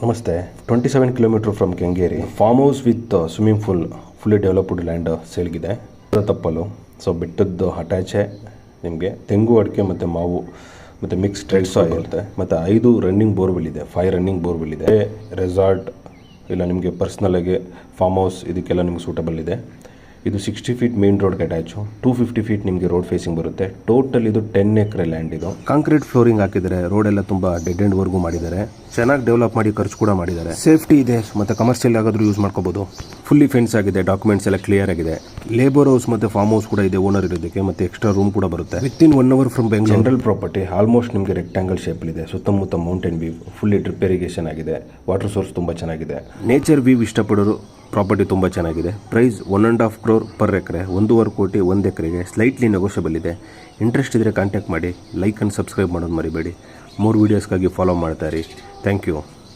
ನಮಸ್ತೆ. 27 kilometre from Kengeri farm house with swimming pool fully developed land ಸೇಲ್ಗಿದೆ. ತಪ್ಪಲು ಸೊ ಬೆಟ್ಟದ್ದು ಅಟ್ಯಾಚೇ ನಿಮಗೆ ತೆಂಗು ಅಡಿಕೆ ಮತ್ತು ಮಾವು ಮತ್ತು ಮಿಕ್ಸ್ ಟ್ರೆಡ್ಸ್ ಆಗಿರುತ್ತೆ. ಮತ್ತು 5 ರನ್ನಿಂಗ್ ಬೋರ್ವೆಲ್ ಇದೆ, 5 ರನ್ನಿಂಗ್ ಬೋರ್ವೆಲ್ ಇದೆ. ರೆಸಾರ್ಟ್ ಇಲ್ಲ ನಿಮಗೆ ಪರ್ಸ್ನಲಾಗಿ ಫಾರ್ಮ್ ಹೌಸ್ ಇದಕ್ಕೆಲ್ಲ ನಿಮ್ಗೆ ಸೂಟಬಲ್ ಇದೆ. ಇದು 60 ಫೀಟ್ ಮೇನ್ ರೋಡ್ಗೆ ಅಟ್ಯಾಚು, 250 ಫೀಟ್ ನಿಮಗೆ ರೋಡ್ ಫೇಸಿಂಗ್ ಬರುತ್ತೆ. ಟೋಟಲ್ ಇದು 10 ಎಕರೆ ಲ್ಯಾಂಡ್. ಇದು ಕಾಂಕ್ರೀಟ್ ಫ್ಲೋರಿಂಗ್ ಹಾಕಿದ್ದಾರೆ, ರೋಡ್ ಎಲ್ಲ ತುಂಬ ಡೆಡ್ ಎಂಡ್ ವರ್ಗೂ ಮಾಡಿದ್ದಾರೆ. ಚೆನ್ನಾಗಿ ಡೆವಲಪ್ ಮಾಡಿ ಖರ್ಚು ಕೂಡ ಮಾಡಿದ್ದಾರೆ. ಸೇಫ್ಟಿ ಇದೆ ಮತ್ತು ಕಮರ್ಷಿಯಲ್ ಆಗಾದರೂ ಯೂಸ್ ಮಾಡ್ಕೋಬಹುದು. ಫುಲ್ಲಿ ಫೆನ್ಸ್ ಆಗಿದೆ, ಡಾಕ್ಯುಮೆಂಟ್ಸ್ ಎಲ್ಲ ಕ್ಲಿಯರ್ ಆಗಿದೆ. ಲೇಬರ್ ಹೌಸ್ ಮತ್ತು ಫಾರ್ಮ್ ಹೌಸ್ ಕೂಡ ಇದೆ ಓನರ್ ಇರೋದಕ್ಕೆ, ಮತ್ತು ಎಕ್ಸ್ಟ್ರಾ ರೂಮ್ ಕೂಡ ಬರುತ್ತೆ. Within 1 hour from Bengaluru. General property almost ನಿಮಗೆ ರೆಕ್ಟಾಂಗಲ್ ಶೇಪಲ್ಲಿದೆ. ಸುತ್ತಮುತ್ತ mountain view, fully drip irrigation ಆಗಿದೆ. ವಾಟರ್ ಸೋರ್ಸ್ ತುಂಬ ಚೆನ್ನಾಗಿದೆ. ನೇಚರ್ ವ್ಯೂ ಇಷ್ಟಪಡೋರು ಪ್ರಾಪರ್ಟಿ ತುಂಬ ಚೆನ್ನಾಗಿದೆ. ಪ್ರೈಸ್ 1.5 crore ಪರ್ ಎಕರೆ, 1.5 ಕೋಟಿ 1 ಎಕರೆಗೆ. ಸ್ಲೈಟ್ಲಿ ನೆಗೋಷಿಯಬಲ್ ಇದೆ. ಇಂಟ್ರೆಸ್ಟ್ ಇದ್ದರೆ ಕಾಂಟ್ಯಾಕ್ಟ್ ಮಾಡಿ. ಲೈಕ್ ಆ್ಯಂಡ್ ಸಬ್ಸ್ಕ್ರೈಬ್ ಮಾಡೋದು ಮರಿಬೇಡಿ. 3 ವೀಡಿಯೋಸ್ಗಾಗಿ ಫಾಲೋ ಮಾಡ್ತಾ ಇರಿ. Thank you.